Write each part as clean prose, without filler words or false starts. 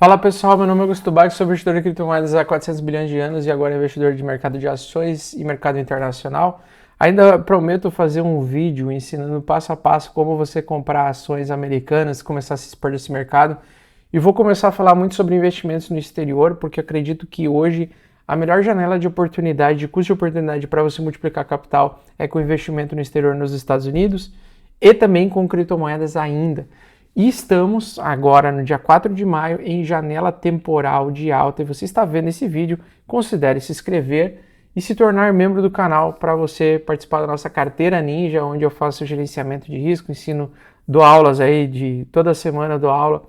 Fala pessoal, meu nome é Augusto Bach, sou investidor de criptomoedas há 400 bilhões de anos e agora investidor de mercado de ações e mercado internacional. Ainda prometo fazer um vídeo ensinando passo a passo como você comprar ações americanas, começar a se expor nesse mercado. E vou começar a falar muito sobre investimentos no exterior, porque acredito que hoje a melhor janela de oportunidade, de custo de oportunidade para você multiplicar capital é com investimento no exterior nos Estados Unidos e também com criptomoedas ainda. E estamos agora no dia 4 de maio em janela temporal de alta e você está vendo esse vídeo, considere se inscrever e se tornar membro do canal para você participar da nossa carteira Ninja, onde eu faço gerenciamento de risco, dou aulas aí de toda semana, dou aula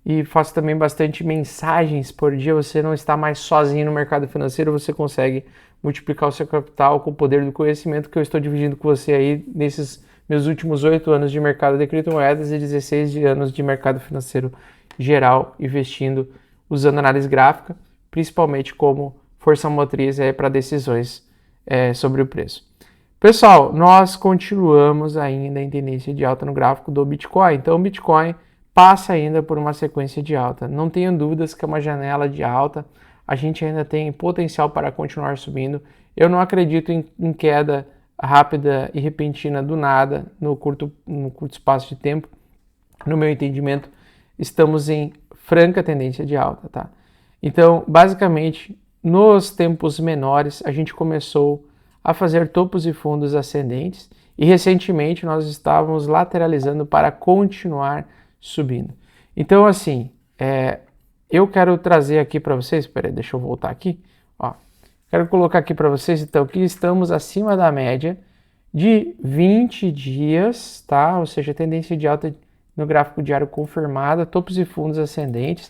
e faço também bastante mensagens por dia. Você não está mais sozinho no mercado financeiro, você consegue multiplicar o seu capital com o poder do conhecimento que eu estou dividindo com você aí nesses meus últimos 8 anos de mercado de criptomoedas e 16 anos de mercado financeiro geral, investindo, usando análise gráfica, principalmente como força motriz para decisões sobre o preço. Pessoal, nós continuamos ainda em tendência de alta no gráfico do Bitcoin, então o Bitcoin passa ainda por uma sequência de alta. Não tenho dúvidas que é uma janela de alta, a gente ainda tem potencial para continuar subindo. Eu não acredito em queda rápida e repentina do nada no curto espaço de tempo. No meu entendimento, estamos em franca tendência de alta, tá? Então, basicamente, nos tempos menores, a gente começou a fazer topos e fundos ascendentes e recentemente nós estávamos lateralizando para continuar subindo. Então, assim, eu quero trazer aqui para vocês, peraí, deixa eu voltar aqui, ó. Quero colocar aqui para vocês, então, que estamos acima da média de 20 dias, tá? Ou seja, tendência de alta no gráfico diário confirmada, topos e fundos ascendentes.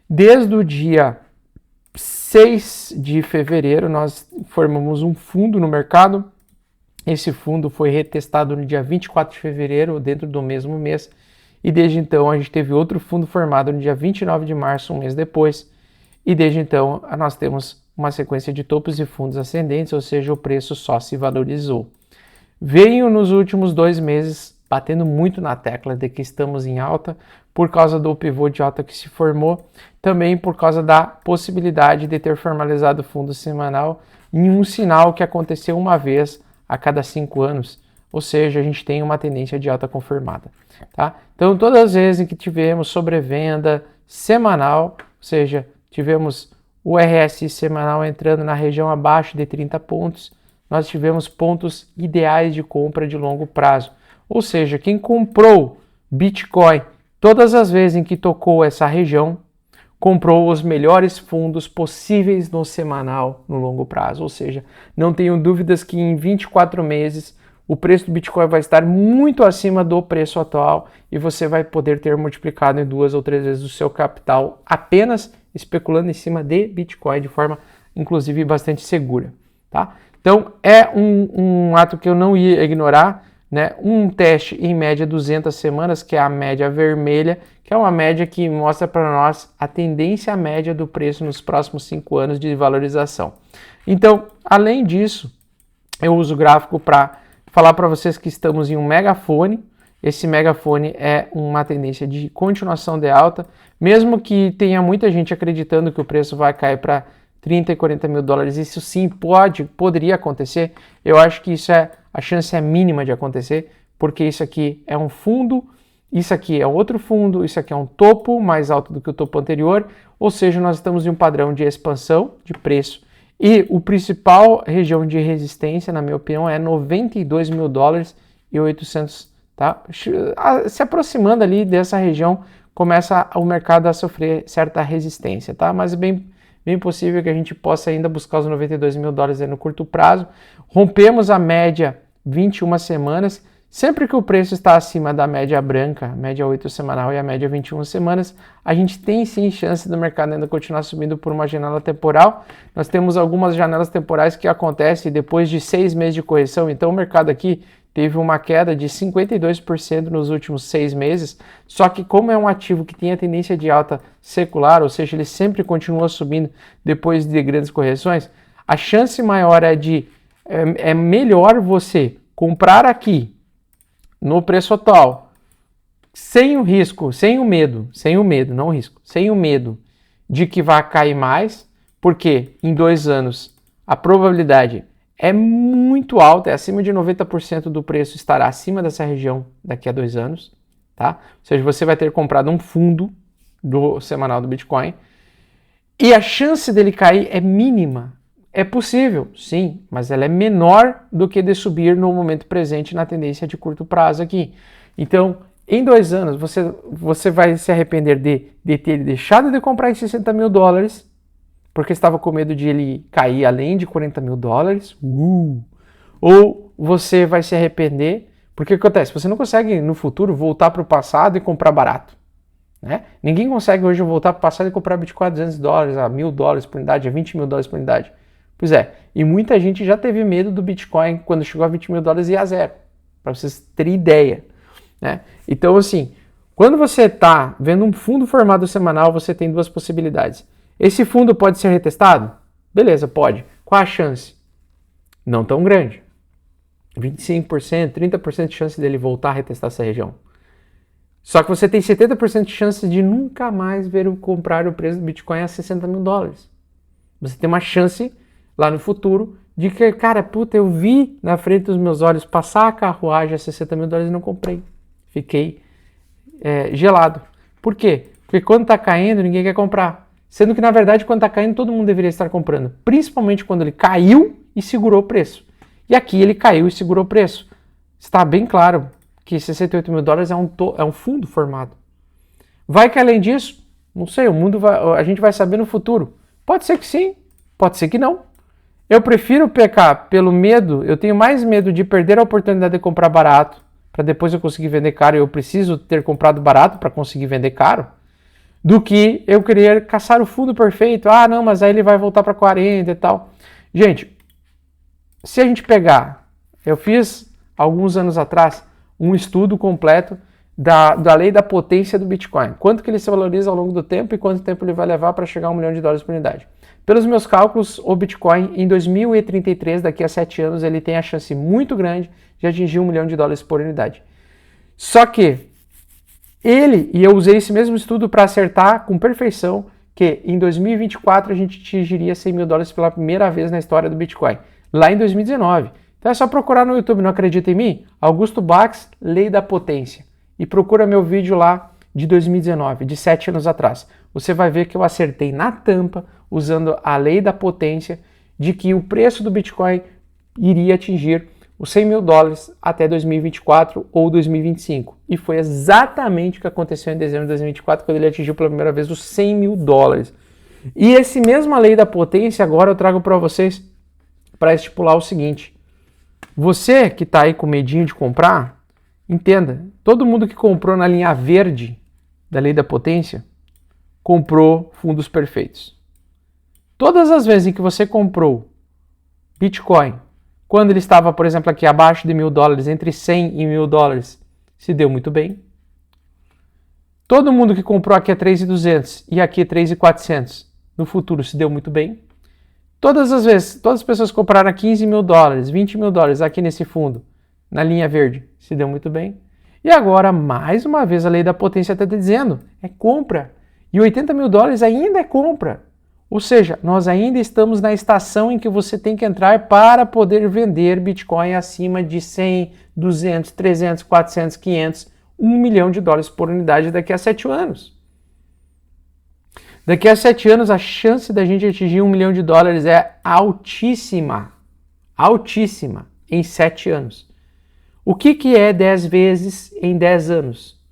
Desde o dia 6 de fevereiro, nós formamos um fundo no mercado. Esse fundo foi retestado no dia 24 de fevereiro, dentro do mesmo mês. E desde então, a gente teve outro fundo formado no dia 29 de março, um mês depois. E desde então, nós temos uma sequência de topos e fundos ascendentes, ou seja, o preço só se valorizou. Veio nos últimos 2 meses batendo muito na tecla de que estamos em alta por causa do pivô de alta que se formou, também por causa da possibilidade de ter formalizado o fundo semanal em um sinal que aconteceu uma vez a cada 5 anos, ou seja, a gente tem uma tendência de alta confirmada. Tá? Então, todas as vezes em que tivemos sobrevenda semanal, ou seja, tivemos o RSI semanal entrando na região abaixo de 30 pontos, nós tivemos pontos ideais de compra de longo prazo. Ou seja, quem comprou Bitcoin todas as vezes em que tocou essa região, comprou os melhores fundos possíveis no semanal, no longo prazo. Ou seja, não tenho dúvidas que em 24 meses o preço do Bitcoin vai estar muito acima do preço atual e você vai poder ter multiplicado em 2 ou 3 vezes o seu capital apenas especulando em cima de Bitcoin de forma, inclusive, bastante segura, tá? Então, é um ato que eu não ia ignorar, né? Um teste em média 200 semanas, que é a média vermelha, que é uma média que mostra para nós a tendência média do preço nos próximos 5 anos de valorização. Então, além disso, eu uso o gráfico para falar para vocês que estamos em um megafone. Esse megafone é uma tendência de continuação de alta, mesmo que tenha muita gente acreditando que o preço vai cair para 30 e 40 mil dólares, isso sim poderia acontecer. Eu acho que a chance é mínima de acontecer, porque isso aqui é um fundo, isso aqui é outro fundo, isso aqui é um topo mais alto do que o topo anterior, ou seja, nós estamos em um padrão de expansão de preço. E o principal região de resistência, na minha opinião, é 92 mil dólares e 800, tá? Se aproximando ali dessa região, começa o mercado a sofrer certa resistência, tá? Mas é bem possível que a gente possa ainda buscar os 92 mil dólares no curto prazo. Rompemos a média 21 semanas. Sempre que o preço está acima da média branca, média 8 semanal e a média 21 semanas, a gente tem sim chance do mercado ainda continuar subindo por uma janela temporal. Nós temos algumas janelas temporais que acontecem depois de 6 meses de correção. Então o mercado aqui teve uma queda de 52% nos últimos 6 meses, só que como é um ativo que tem a tendência de alta secular, ou seja, ele sempre continua subindo depois de grandes correções, a chance maior é melhor você comprar aqui no preço atual, sem o risco, sem o medo, não o risco, sem o medo de que vai cair mais, porque em 2 anos a probabilidade é muito alta, é acima de 90% do preço estará acima dessa região daqui a 2 anos, tá? Ou seja, você vai ter comprado um fundo do semanal do Bitcoin e a chance dele cair é mínima. É possível, sim, mas ela é menor do que de subir no momento presente na tendência de curto prazo aqui. Então, em 2 anos, você vai se arrepender de ter deixado de comprar em $60 mil, porque estava com medo de ele cair além de $40 mil. Ou você vai se arrepender, porque o que acontece? Você não consegue, no futuro, voltar para o passado e comprar barato. Né? Ninguém consegue hoje voltar para o passado e comprar Bitcoin a $200, a $1.000 por unidade, a $20 mil por unidade. Pois é, e muita gente já teve medo do Bitcoin quando chegou a $20 mil e ia a zero, para vocês terem ideia. Né? Então, assim, quando você está vendo um fundo formado semanal, você tem 2 possibilidades. Esse fundo pode ser retestado? Beleza, pode. Qual a chance? Não tão grande. 25%, 30% de chance dele voltar a retestar essa região. Só que você tem 70% de chance de nunca mais comprar o preço do Bitcoin a $60 mil. Você tem uma chance lá no futuro de que, cara, puta, eu vi na frente dos meus olhos passar a carruagem a $60 mil e não comprei. Fiquei gelado. Por quê? Porque quando está caindo, ninguém quer comprar. Sendo que, na verdade, quando está caindo, todo mundo deveria estar comprando. Principalmente quando ele caiu e segurou o preço. E aqui ele caiu e segurou o preço. Está bem claro que $68 mil é um fundo formado. Vai que além disso, não sei, a gente vai saber no futuro. Pode ser que sim, pode ser que não. Eu prefiro pecar pelo medo, eu tenho mais medo de perder a oportunidade de comprar barato, para depois eu conseguir vender caro, eu preciso ter comprado barato para conseguir vender caro, do que eu querer caçar o fundo perfeito. Ah, não, mas aí ele vai voltar para 40 e tal. Gente, se a gente pegar, eu fiz alguns anos atrás um estudo completo da lei da potência do Bitcoin. Quanto que ele se valoriza ao longo do tempo e quanto tempo ele vai levar para chegar a $1 milhão por unidade. Pelos meus cálculos, o Bitcoin em 2033, daqui a 7 anos, ele tem a chance muito grande de atingir $1 milhão por unidade. Só que e eu usei esse mesmo estudo para acertar com perfeição que em 2024 a gente atingiria $100 mil pela primeira vez na história do Bitcoin, lá em 2019. Então é só procurar no YouTube, não acredita em mim? Augusto Bax, Lei da Potência. E procura meu vídeo lá de 2019, de 7 anos atrás. Você vai ver que eu acertei na tampa, usando a Lei da Potência, de que o preço do Bitcoin iria atingir os $100 mil até 2024 ou 2025. E foi exatamente o que aconteceu em dezembro de 2024, quando ele atingiu pela primeira vez os $100 mil. E esse mesma Lei da Potência, agora eu trago para vocês para estipular o seguinte. Você que está aí com medinho de comprar, entenda, todo mundo que comprou na linha verde da Lei da Potência, comprou fundos perfeitos. Todas as vezes em que você comprou Bitcoin, quando ele estava, por exemplo, aqui abaixo de $1.000, entre 100 e $1.000, se deu muito bem. Todo mundo que comprou aqui a 3.200 e aqui a 3.400, no futuro se deu muito bem. Todas as pessoas que compraram a $15 mil, $20 mil aqui nesse fundo, na linha verde, se deu muito bem. E agora, mais uma vez, a Lei da Potência está dizendo, é compra. E $80 mil ainda é compra. Ou seja, nós ainda estamos na estação em que você tem que entrar para poder vender Bitcoin acima de 100, 200, 300, 400, 500, $1 milhão por unidade daqui a 7 anos. Daqui a 7 anos, a chance da gente atingir $1 milhão é altíssima. Altíssima em 7 anos. O que é 10 vezes em 10 anos?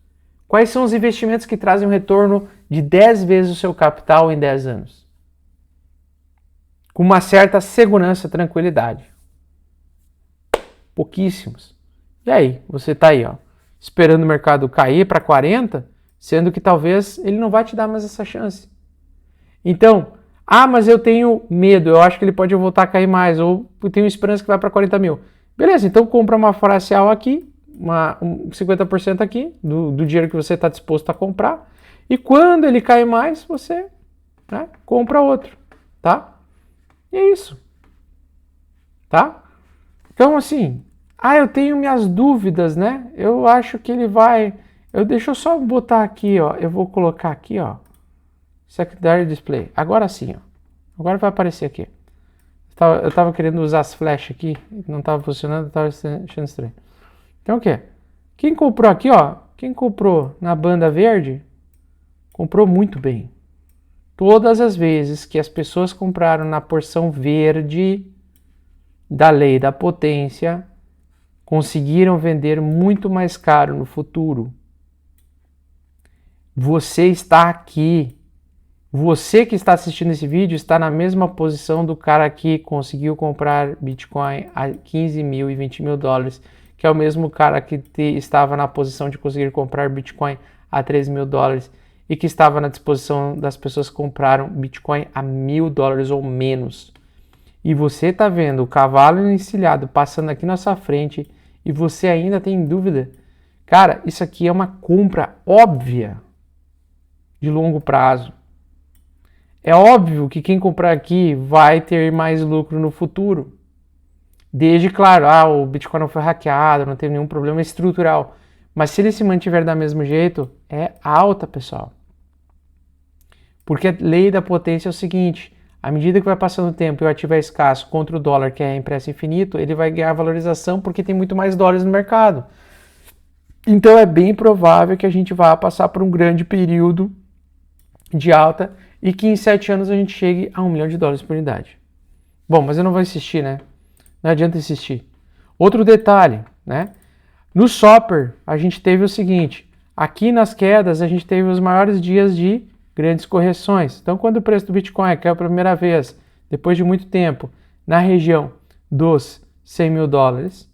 Quais são os investimentos que trazem um retorno de 10 vezes o seu capital em 10 anos? Com uma certa segurança, tranquilidade. Pouquíssimos. E aí, você está aí, ó, esperando o mercado cair para 40, sendo que talvez ele não vai te dar mais essa chance. Então, mas eu tenho medo, eu acho que ele pode voltar a cair mais, ou eu tenho esperança que vai para 40 mil. Beleza, então compra uma parcial aqui, 50% aqui do dinheiro que você está disposto a comprar, e quando ele cair mais, você compra outro, tá? E é isso, tá? Então, assim, eu tenho minhas dúvidas, né? Eu acho que ele vai... Deixa eu só botar aqui, ó, eu vou colocar aqui, ó, Secondary Display. Agora sim, ó. Agora vai aparecer aqui. Eu tava querendo usar as flash aqui, não tava funcionando, tava achando estranho. Então o que? Quem comprou aqui, ó, quem comprou na banda verde, comprou muito bem. Todas as vezes que as pessoas compraram na porção verde da lei da potência, conseguiram vender muito mais caro no futuro. Você está aqui. Você que está assistindo esse vídeo está na mesma posição do cara que conseguiu comprar Bitcoin a 15 mil e 20 mil dólares, que é o mesmo cara que estava na posição de conseguir comprar Bitcoin a 3 mil dólares e que estava na disposição das pessoas que compraram Bitcoin a 1.000 dólares ou menos. E você está vendo o cavalo encilhado passando aqui na sua frente e você ainda tem dúvida? Cara, isso aqui é uma compra óbvia de longo prazo. É óbvio que quem comprar aqui vai ter mais lucro no futuro. Desde, claro, o Bitcoin não foi hackeado, não teve nenhum problema estrutural. Mas se ele se mantiver do mesmo jeito, é alta, pessoal. Porque a lei da potência é o seguinte, à medida que vai passando o tempo e o ativo é escasso contra o dólar, que é impresso infinito, ele vai ganhar valorização porque tem muito mais dólares no mercado. Então é bem provável que a gente vá passar por um grande período de alta e que em 7 anos a gente chegue a 1 milhão de dólares por unidade. Bom, mas eu não vou insistir, né? Não adianta insistir. Outro detalhe, né? No Shopper, a gente teve o seguinte, aqui nas quedas a gente teve os maiores dias de grandes correções. Então, quando o preço do Bitcoin caiu pela primeira vez, depois de muito tempo, na região dos 100 mil dólares,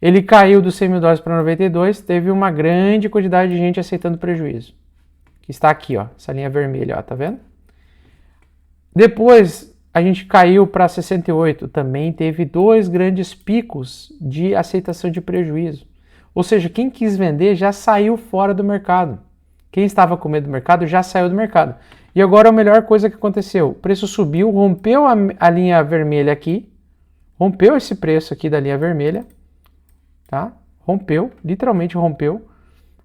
ele caiu dos 100 mil dólares para 92, teve uma grande quantidade de gente aceitando prejuízo. Que está aqui, ó, essa linha vermelha, ó, tá vendo? Depois a gente caiu para 68, também teve 2 grandes picos de aceitação de prejuízo. Ou seja, quem quis vender já saiu fora do mercado. Quem estava com medo do mercado já saiu do mercado. E agora a melhor coisa que aconteceu, o preço subiu, rompeu a linha vermelha aqui, rompeu esse preço aqui da linha vermelha, tá? Rompeu, literalmente rompeu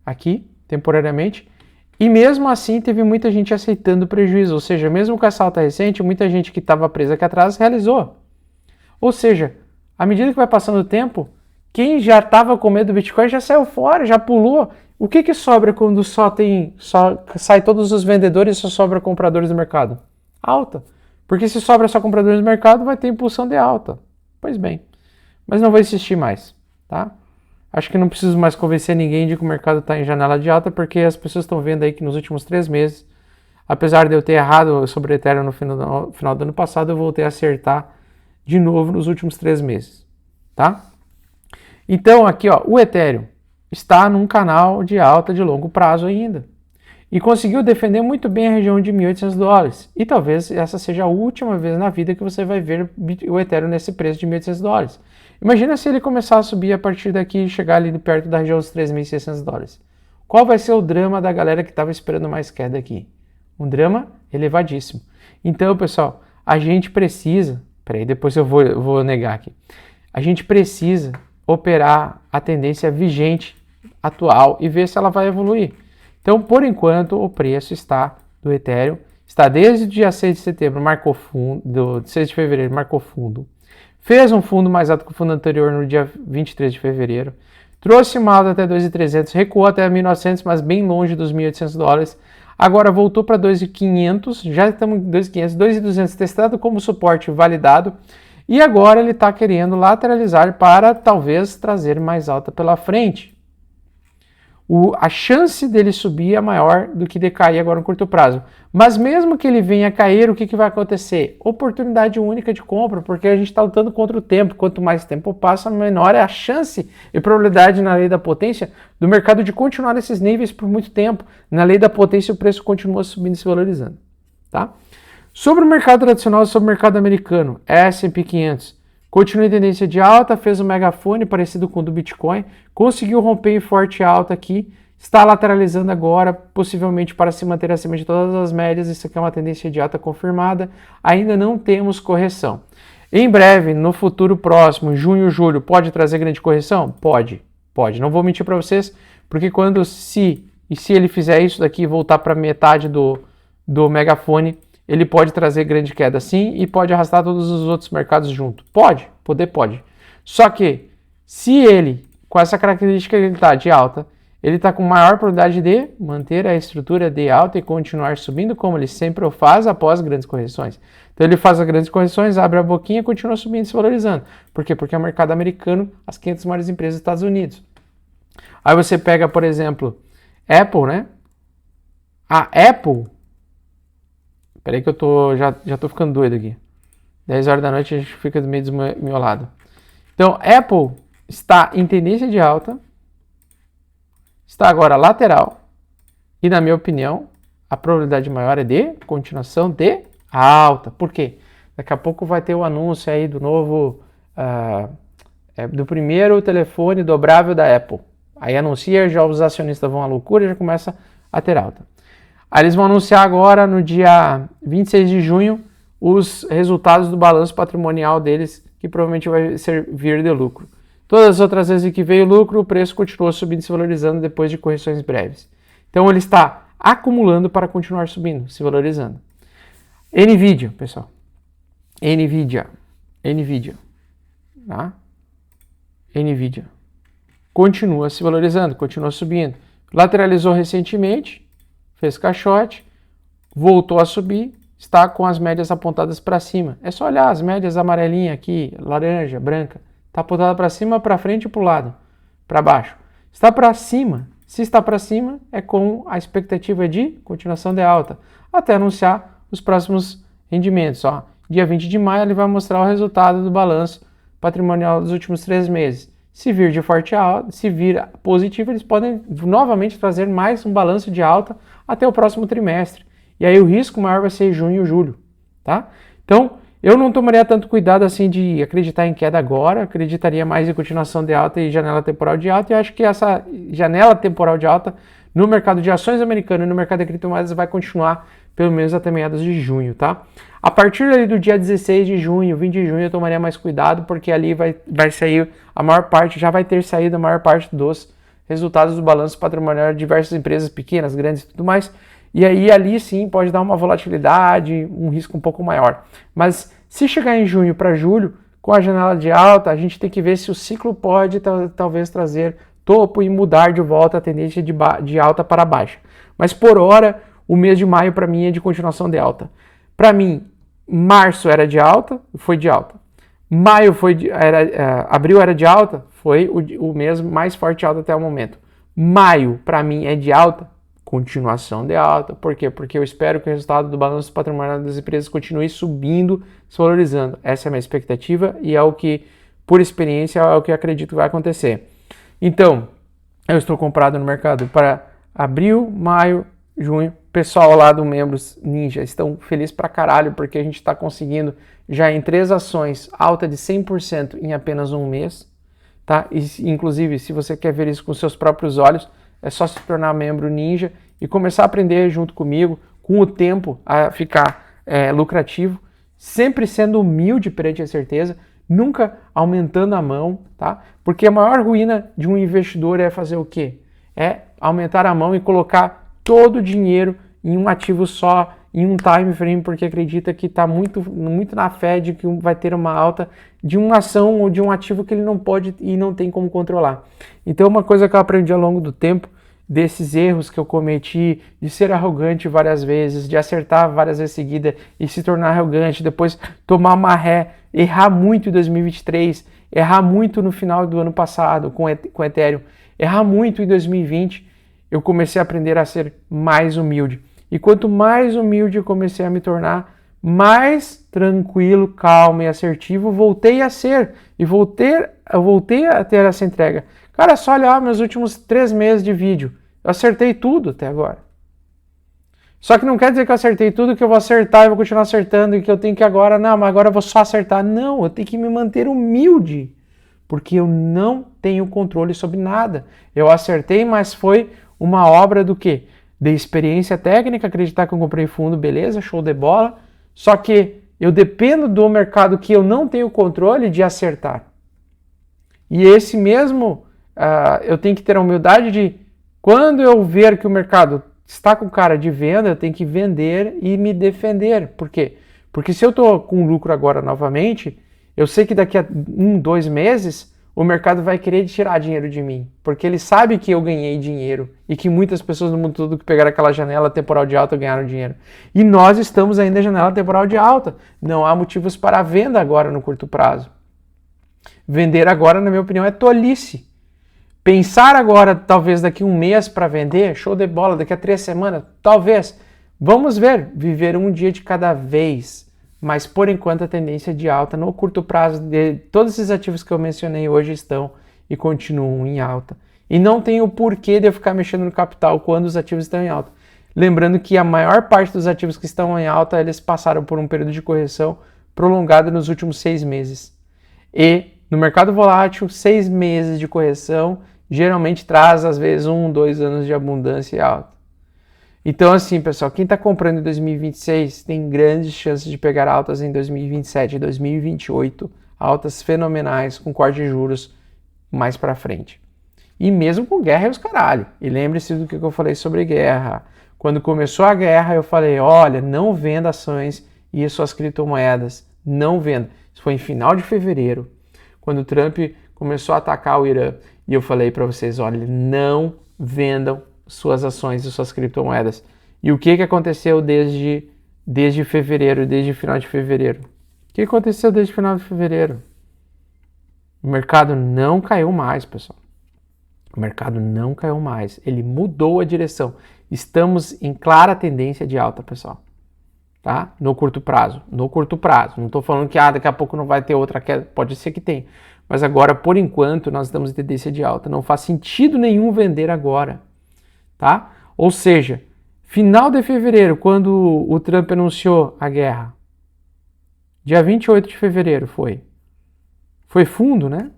aqui, temporariamente. E mesmo assim teve muita gente aceitando prejuízo, ou seja, mesmo com essa alta recente, muita gente que estava presa aqui atrás realizou. Ou seja, à medida que vai passando o tempo, quem já estava com medo do Bitcoin já saiu fora, já pulou. O que sobra quando só sai todos os vendedores e só sobra compradores do mercado? Alta. Porque se sobra só compradores do mercado, vai ter impulsão de alta. Pois bem, mas não vou insistir mais, tá? Acho que não preciso mais convencer ninguém de que o mercado está em janela de alta, porque as pessoas estão vendo aí que nos últimos 3 meses, apesar de eu ter errado sobre o Ethereum no final do ano passado, eu voltei a acertar de novo nos últimos 3 meses, tá? Então aqui, ó, o Ethereum está num canal de alta de longo prazo ainda e conseguiu defender muito bem a região de 1.800 dólares. E talvez essa seja a última vez na vida que você vai ver o Ethereum nesse preço de 1.800 dólares. Imagina se ele começar a subir a partir daqui e chegar ali perto da região dos 3.600 dólares. Qual vai ser o drama da galera que estava esperando mais queda aqui? Um drama elevadíssimo. Então, pessoal, a gente precisa... Peraí, depois eu vou negar aqui. A gente precisa operar a tendência vigente, atual, e ver se ela vai evoluir. Então, por enquanto, o preço do Ethereum está desde o dia 6 de setembro, marcou fundo, do 6 de fevereiro, marcou fundo. Fez um fundo mais alto que o fundo anterior no dia 23 de fevereiro. Trouxe uma alta até 2.300, recuou até 1.900, mas bem longe dos 1.800 dólares. Agora voltou para 2.500, já estamos em 2.500, 2.200 testado como suporte validado. E agora ele está querendo lateralizar para talvez trazer mais alta pela frente. A chance dele subir é maior do que decair agora no curto prazo. Mas mesmo que ele venha a cair, o que vai acontecer? Oportunidade única de compra, porque a gente está lutando contra o tempo. Quanto mais tempo passa, menor é a chance e probabilidade na lei da potência do mercado de continuar nesses níveis por muito tempo. Na lei da potência o preço continua subindo e se valorizando. Tá? Sobre o mercado tradicional e sobre o mercado americano, S&P 500. Continua em tendência de alta, fez um megafone parecido com o do Bitcoin, conseguiu romper em forte alta aqui, está lateralizando agora, possivelmente para se manter acima de todas as médias. Isso aqui é uma tendência de alta confirmada, ainda não temos correção. Em breve, no futuro próximo, junho, julho, pode trazer grande correção? Pode. Não vou mentir para vocês, porque se ele fizer isso daqui e voltar para metade do do megafone, ele pode trazer grande queda sim e pode arrastar todos os outros mercados junto. Pode. Só que, se ele, com essa característica que ele está de alta, ele está com maior probabilidade de manter a estrutura de alta e continuar subindo, como ele sempre o faz após grandes correções. Então ele faz as grandes correções, abre a boquinha e continua subindo e se valorizando. Por quê? Porque é o mercado americano, as 500 maiores empresas dos Estados Unidos. Aí você pega, por exemplo, Apple, né? A Apple... Peraí que eu já tô ficando doido aqui. 10 horas da noite a gente fica meio desmiolado. Então, Apple está em tendência de alta, está agora lateral, e na minha opinião, a probabilidade maior é de continuação de alta. Por quê? Daqui a pouco vai ter o anúncio aí do novo, do primeiro telefone dobrável da Apple. Aí anuncia, já os acionistas vão à loucura e já começa a ter alta. Aí eles vão anunciar agora, no dia 26 de junho, os resultados do balanço patrimonial deles, que provavelmente vai servir de lucro. Todas as outras vezes que veio lucro, o preço continuou subindo e se valorizando depois de correções breves. Então ele está acumulando para continuar subindo, se valorizando. NVIDIA, pessoal. NVIDIA. Tá? NVIDIA. Continua se valorizando, continua subindo. Lateralizou recentemente, fez caixote, voltou a subir, está com as médias apontadas para cima. É só olhar as médias amarelinhas aqui, laranja, branca. Está apontada para cima, para frente e para o lado, para baixo. Está para cima. Se está para cima, é com a expectativa de continuação de alta, até anunciar os próximos rendimentos. Ó, dia 20 de maio ele vai mostrar o resultado do balanço patrimonial dos últimos 3 meses. Se vir de forte alta, se vir positivo, eles podem novamente trazer mais um balanço de alta até o próximo trimestre. E aí o risco maior vai ser junho e julho, tá? Então, eu não tomaria tanto cuidado assim de acreditar em queda agora, acreditaria mais em continuação de alta e janela temporal de alta, e acho que essa janela temporal de alta no mercado de ações americano e no mercado de criptomoedas vai continuar pelo menos até meados de junho, tá? A partir ali do dia 16 de junho, 20 de junho, eu tomaria mais cuidado, porque ali vai sair a maior parte, já vai ter saído a maior parte dos resultados do balanço patrimonial de diversas empresas pequenas, grandes e tudo mais, e aí ali sim pode dar uma volatilidade, um risco um pouco maior. Mas se chegar em junho para julho, com a janela de alta, a gente tem que ver se o ciclo pode talvez trazer topo e mudar de volta a tendência de alta para baixa. Mas por hora, o mês de maio para mim é de continuação de alta. Para mim, março era de alta, foi de alta. Maio abril era de alta, foi o mês mais forte de alta até o momento. Maio, para mim, é de alta, continuação de alta. Por quê? Porque eu espero que o resultado do balanço patrimonial das empresas continue subindo, se valorizando. Essa é a minha expectativa e é o que, por experiência, é o que eu acredito que vai acontecer. Então, eu estou comprado no mercado para abril, maio, junho. Pessoal lá do Membros Ninja estão felizes pra caralho, porque a gente está conseguindo já em 3 ações alta de 100% em apenas um mês, tá? E, inclusive, se você quer ver isso com seus próprios olhos, é só se tornar membro Ninja e começar a aprender junto comigo, com o tempo, a ficar lucrativo, sempre sendo humilde perante a certeza, nunca aumentando a mão, tá? Porque a maior ruína de um investidor é fazer o quê? É aumentar a mão e colocar todo o dinheiro em um ativo só, em um time frame, porque acredita que está muito na fé de que vai ter uma alta de uma ação ou de um ativo que ele não pode e não tem como controlar. Então, uma coisa que eu aprendi ao longo do tempo, desses erros que eu cometi, de ser arrogante várias vezes, de acertar várias vezes seguidas e se tornar arrogante, depois tomar uma ré, errar muito em 2023, errar muito no final do ano passado com Ethereum, errar muito em 2020, eu comecei a aprender a ser mais humilde. E quanto mais humilde eu comecei a me tornar, mais tranquilo, calmo e assertivo voltei a ser. E eu voltei a ter essa entrega. Cara, é só olhar meus últimos 3 meses de vídeo. Eu acertei tudo até agora. Só que não quer dizer que eu acertei tudo, que eu vou acertar e vou continuar acertando e que eu tenho que agora, não, mas agora eu vou só acertar. Não, eu tenho que me manter humilde, porque eu não tenho controle sobre nada. Eu acertei, mas foi uma obra do quê? De experiência técnica, acreditar que eu comprei fundo, beleza, show de bola. Só que eu dependo do mercado que eu não tenho controle de acertar. E esse mesmo, eu tenho que ter a humildade de, quando eu ver que o mercado está com cara de venda, eu tenho que vender e me defender. Por quê? Porque se eu estou com lucro agora novamente, eu sei que daqui a 2 meses o mercado vai querer tirar dinheiro de mim, porque ele sabe que eu ganhei dinheiro e que muitas pessoas no mundo todo que pegaram aquela janela temporal de alta ganharam dinheiro. E nós estamos ainda na janela temporal de alta. Não há motivos para venda agora no curto prazo. Vender agora, na minha opinião, é tolice. Pensar agora, talvez daqui a 1 mês para vender, show de bola, daqui a 3 semanas, talvez. Vamos ver, viver um dia de cada vez. Mas, por enquanto, a tendência é de alta no curto prazo. Todos esses ativos que eu mencionei hoje estão e continuam em alta. E não tem o porquê de eu ficar mexendo no capital quando os ativos estão em alta. Lembrando que a maior parte dos ativos que estão em alta, eles passaram por um período de correção prolongado nos últimos 6 meses. E no mercado volátil, 6 meses de correção geralmente traz, às vezes, 1, 2 anos de abundância e alta. Então, assim, pessoal, quem está comprando em 2026 tem grandes chances de pegar altas em 2027 e 2028, altas fenomenais com corte de juros mais para frente. E mesmo com guerra e os caralho. E lembre-se do que eu falei sobre guerra. Quando começou a guerra, eu falei, olha, não venda ações e suas criptomoedas. Não venda. Isso foi em final de fevereiro, quando o Trump começou a atacar o Irã. E eu falei para vocês, olha, não vendam suas ações e suas criptomoedas. E o que aconteceu desde fevereiro, desde final de fevereiro? O que aconteceu desde final de fevereiro? O mercado não caiu mais, pessoal. O mercado não caiu mais. Ele mudou a direção. Estamos em clara tendência de alta, pessoal. Tá? No curto prazo. No curto prazo. Não estou falando que daqui a pouco não vai ter outra queda. Pode ser que tenha. Mas agora, por enquanto, nós estamos em tendência de alta. Não faz sentido nenhum vender agora. Tá? Ou seja, final de fevereiro, quando o Trump anunciou a guerra, dia 28 de fevereiro foi fundo, né?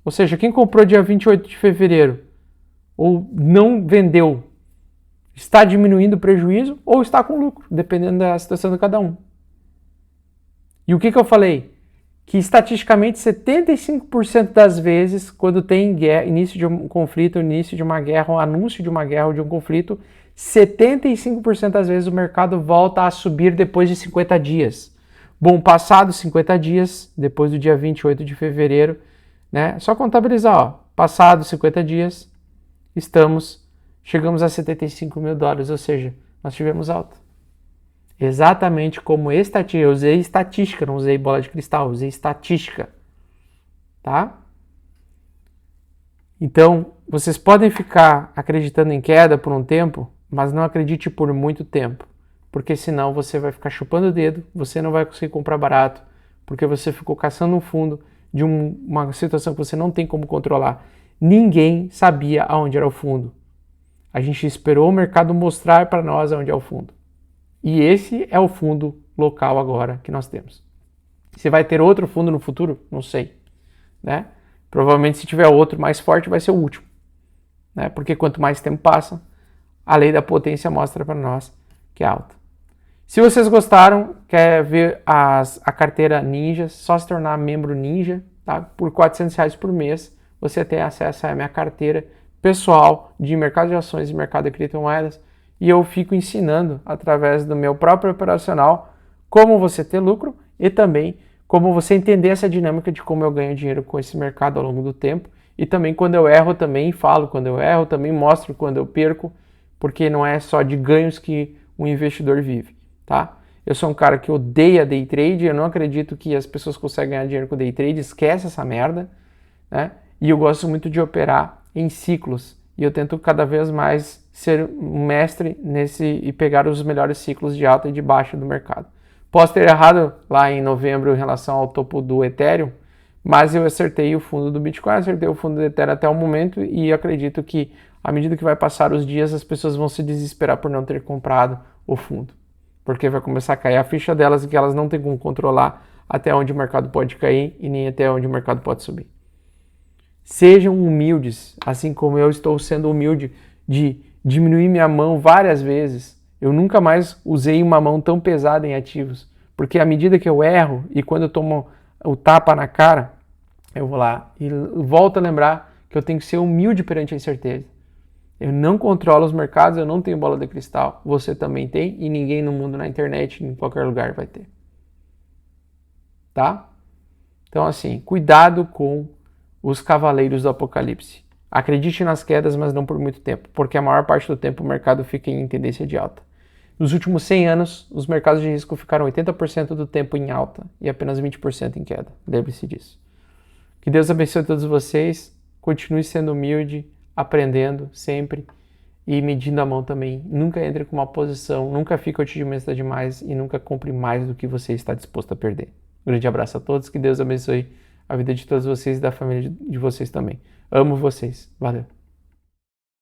Ou seja, quem comprou dia 28 de fevereiro ou não vendeu, está diminuindo o prejuízo ou está com lucro, dependendo da situação de cada um. E o que eu falei? Que estatisticamente 75% das vezes, quando tem guerra, início de um conflito, início de uma guerra, um anúncio de uma guerra ou de um conflito, 75% das vezes o mercado volta a subir depois de 50 dias. Bom, passados 50 dias, depois do dia 28 de fevereiro, né? Só contabilizar, ó, passados 50 dias, chegamos a 75 mil dólares, ou seja, nós tivemos alta. Exatamente como estatística, eu usei estatística, não usei bola de cristal, usei estatística, tá? Então, vocês podem ficar acreditando em queda por um tempo, mas não acredite por muito tempo, porque senão você vai ficar chupando o dedo, você não vai conseguir comprar barato, porque você ficou caçando um fundo de uma situação que você não tem como controlar. Ninguém sabia aonde era o fundo. A gente esperou o mercado mostrar para nós aonde é o fundo. E esse é o fundo local agora que nós temos. Se vai ter outro fundo no futuro, não sei, né? Provavelmente se tiver outro mais forte vai ser o último, né? Porque quanto mais tempo passa, a lei da potência mostra para nós que é alta. Se vocês gostaram, quer ver a carteira Ninja, só se tornar membro Ninja, tá? Por R$400 por mês, você tem acesso à minha carteira pessoal de mercado de ações e mercado de criptomoedas. E eu fico ensinando, através do meu próprio operacional, como você ter lucro e também como você entender essa dinâmica de como eu ganho dinheiro com esse mercado ao longo do tempo. E também quando eu erro, também falo quando eu erro, também mostro quando eu perco, porque não é só de ganhos que um investidor vive, tá? Eu sou um cara que odeia day trade, eu não acredito que as pessoas conseguem ganhar dinheiro com day trade, esquece essa merda, né? E eu gosto muito de operar em ciclos. E eu tento cada vez mais ser um mestre nesse e pegar os melhores ciclos de alta e de baixa do mercado. Posso ter errado lá em novembro em relação ao topo do Ethereum, mas eu acertei o fundo do Bitcoin, acertei o fundo do Ethereum até o momento e acredito que à medida que vai passar os dias, as pessoas vão se desesperar por não ter comprado o fundo. Porque vai começar a cair a ficha delas e que elas não têm como controlar até onde o mercado pode cair e nem até onde o mercado pode subir. Sejam humildes, assim como eu estou sendo humilde de diminuir minha mão várias vezes. Eu nunca mais usei uma mão tão pesada em ativos, porque à medida que eu erro e quando eu tomo o tapa na cara, eu vou lá e volto a lembrar que eu tenho que ser humilde perante a incerteza. Eu não controlo os mercados, eu não tenho bola de cristal, você também tem e ninguém no mundo, na internet, em qualquer lugar vai ter. Tá? Então assim, cuidado com os cavaleiros do apocalipse. Acredite nas quedas, mas não por muito tempo, porque a maior parte do tempo o mercado fica em tendência de alta. Nos últimos 100 anos, os mercados de risco ficaram 80% do tempo em alta e apenas 20% em queda. Lembre-se disso. Que Deus abençoe todos vocês. Continue sendo humilde, aprendendo sempre e medindo a mão também. Nunca entre com uma posição, nunca fique otimista demais e nunca compre mais do que você está disposto a perder. Um grande abraço a todos. Que Deus abençoe a vida de todos vocês e da família de vocês também. Amo vocês. Valeu.